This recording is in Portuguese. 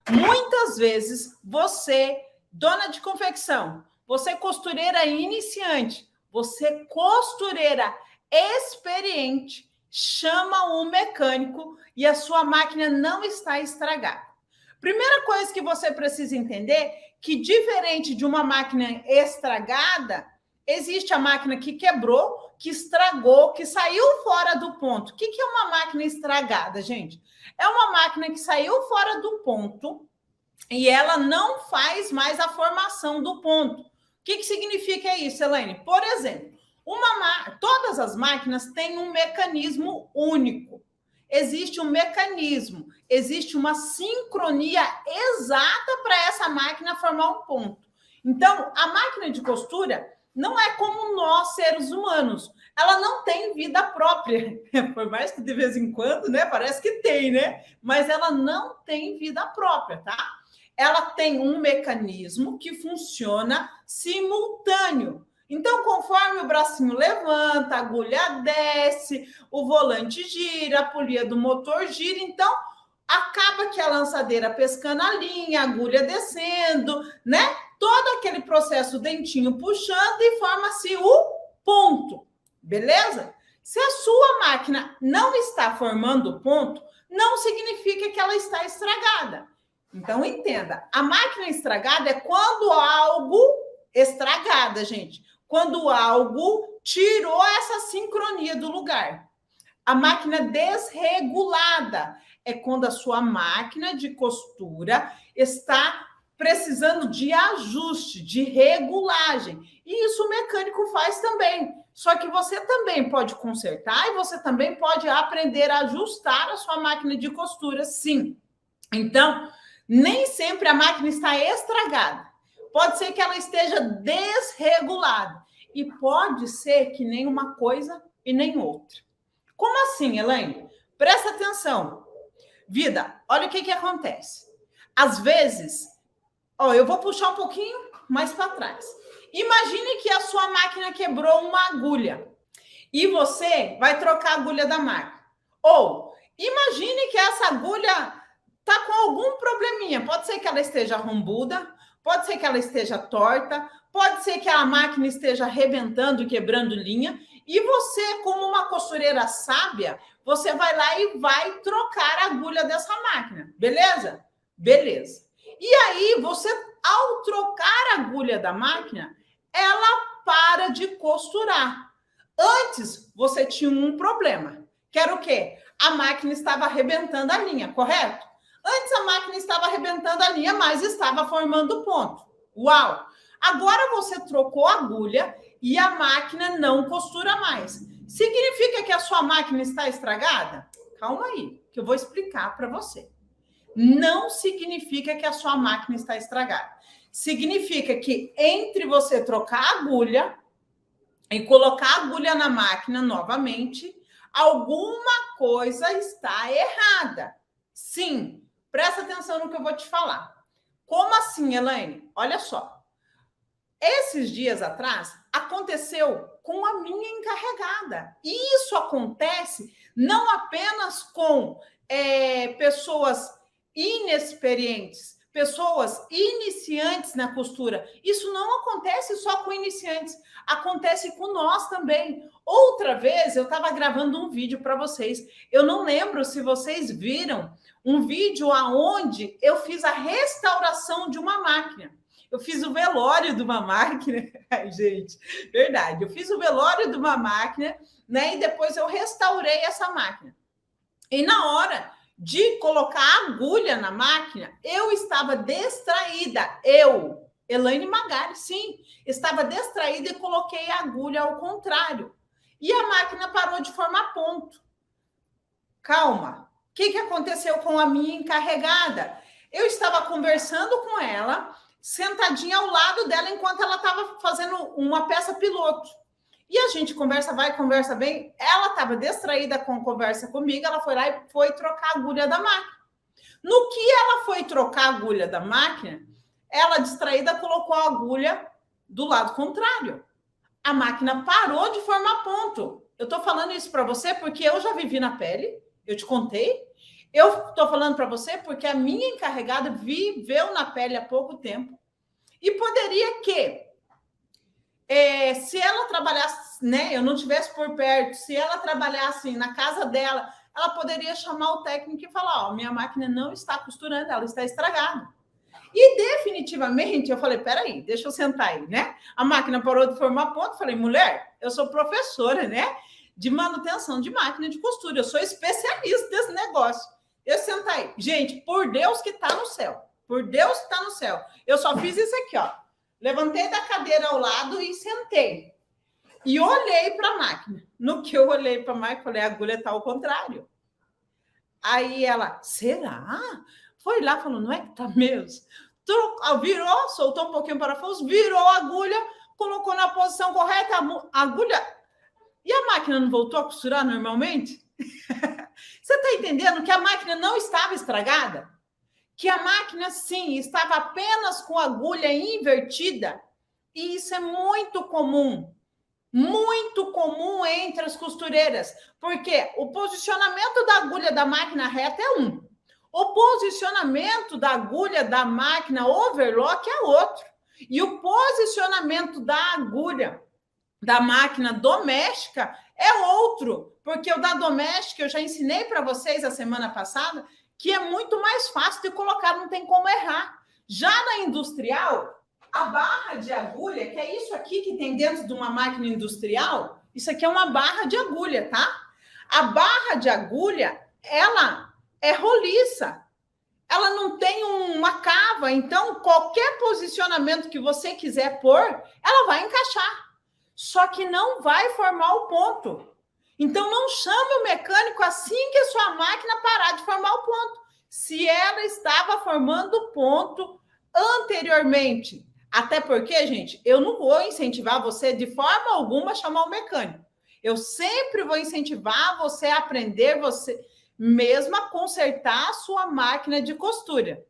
Muitas vezes você, dona de confecção, você costureira iniciante, você costureira experiente, chama um mecânico e a sua máquina não está estragada. Primeira coisa que você precisa entender, que diferente de uma máquina estragada, existe a máquina que quebrou, que estragou, que saiu fora do ponto. O que é uma máquina estragada, gente? É uma máquina que saiu fora do ponto e ela não faz mais a formação do ponto. O que significa isso, Elaine? Por exemplo, todas as máquinas têm um mecanismo único. Existe um mecanismo, existe uma sincronia exata para essa máquina formar um ponto. Então, a máquina de costura não é como nós, seres humanos. Ela não tem vida própria. Por mais que de vez em quando, né? Parece que tem, né? Mas ela não tem vida própria, tá? Ela tem um mecanismo que funciona simultâneo. Então, conforme o bracinho levanta, a agulha desce, o volante gira, a polia do motor gira, então acaba que a lançadeira pescando a linha, a agulha descendo, né? Todo aquele processo, o dentinho puxando e forma-se o ponto, beleza? Se a sua máquina não está formando ponto, não significa que ela está estragada. Então, entenda, a máquina estragada é quando algo estragada, gente. Quando algo tirou essa sincronia do lugar. A máquina desregulada é quando a sua máquina de costura está precisando de ajuste, de regulagem. E isso o mecânico faz também. Só que você também pode consertar e você também pode aprender a ajustar a sua máquina de costura, sim. Então, nem sempre a máquina está estragada. Pode ser que ela esteja desregulada. E pode ser que nem uma coisa e nem outra. Como assim, Elaine? Presta atenção. Vida, olha o que acontece. Às vezes, eu vou puxar um pouquinho mais para trás. Imagine que a sua máquina quebrou uma agulha e você vai trocar a agulha da máquina. Ou imagine que essa agulha está com algum probleminha. Pode ser que ela esteja rombuda, pode ser que ela esteja torta, pode ser que a máquina esteja arrebentando e quebrando linha. E você, como uma costureira sábia, você vai lá e vai trocar a agulha dessa máquina. Beleza? Beleza. E aí, você, ao trocar a agulha da máquina, ela para de costurar. Antes, você tinha um problema, que era o quê? A máquina estava arrebentando a linha, correto? Antes a máquina estava arrebentando a linha, mas estava formando ponto. Uau! Agora você trocou a agulha e a máquina não costura mais. Significa que a sua máquina está estragada? Calma aí, que eu vou explicar para você. Não significa que a sua máquina está estragada. Significa que entre você trocar a agulha e colocar a agulha na máquina novamente, alguma coisa está errada. Sim. Presta atenção no que eu vou te falar. Como assim, Elaine? Olha só. Esses dias atrás, aconteceu com a minha encarregada. E isso acontece não apenas com pessoas inexperientes, pessoas iniciantes na costura. Isso não acontece só com iniciantes, acontece com nós também. Outra vez, eu estava gravando um vídeo para vocês. Eu não lembro se vocês viram um vídeo onde eu fiz a restauração de uma máquina. Eu fiz o velório de uma máquina. Ai, gente, verdade. Eu fiz o velório de uma máquina, né? E depois eu restaurei essa máquina. E na hora de colocar a agulha na máquina, eu estava distraída. Eu, Elaine Magari, sim, estava distraída e coloquei a agulha ao contrário. E a máquina parou de formar ponto. Calma. O que aconteceu com a minha encarregada? Eu estava conversando com ela, sentadinha ao lado dela, enquanto ela estava fazendo uma peça piloto. E a gente conversa, vai, conversa bem. Ela estava distraída com conversa comigo, ela foi lá e foi trocar a agulha da máquina. No que ela foi trocar a agulha da máquina, ela, distraída, colocou a agulha do lado contrário. A máquina parou de formar ponto. Eu estou falando isso para você porque eu já vivi na pele, eu te contei. Eu estou falando para você porque a minha encarregada viveu na pele há pouco tempo e poderia que, se ela trabalhasse, né, eu não estivesse por perto, se ela trabalhasse na casa dela, ela poderia chamar o técnico e falar, minha máquina não está costurando, ela está estragada. E definitivamente eu falei, peraí, deixa eu sentar aí, né? A máquina parou de formar ponto, falei, mulher, eu sou professora, né? De manutenção de máquina de costura, eu sou especialista desse negócio. Eu sento aí, gente, por Deus que está no céu, por Deus que está no céu. Eu só fiz isso aqui, ó. Levantei da cadeira ao lado e sentei. E olhei para a máquina. No que eu olhei para a máquina, falei, a agulha está ao contrário. Aí ela, será? Foi lá, falou, não é que tá mesmo? Virou, soltou um pouquinho o parafuso, virou a agulha, colocou na posição correta, a agulha... E a máquina não voltou a costurar normalmente? Você está entendendo que a máquina não estava estragada? Que a máquina, sim, estava apenas com a agulha invertida? E isso é muito comum entre as costureiras, porque o posicionamento da agulha da máquina reta é um. O posicionamento da agulha da máquina overlock é outro. E o posicionamento da agulha da máquina doméstica é outro. Porque o da doméstica, eu já ensinei para vocês a semana passada, que é muito mais fácil de colocar, não tem como errar. Já na industrial, a barra de agulha, que é isso aqui que tem dentro de uma máquina industrial, isso aqui é uma barra de agulha, tá? A barra de agulha, ela é roliça. Ela não tem uma cava, então qualquer posicionamento que você quiser pôr, ela vai encaixar. Só que não vai formar o ponto. Então não chame o mecânico assim que a sua máquina parar de formar o ponto. Se ela estava formando ponto anteriormente. Até porque, gente, eu não vou incentivar você de forma alguma a chamar o mecânico. Eu sempre vou incentivar você a aprender, você mesmo a consertar a sua máquina de costura.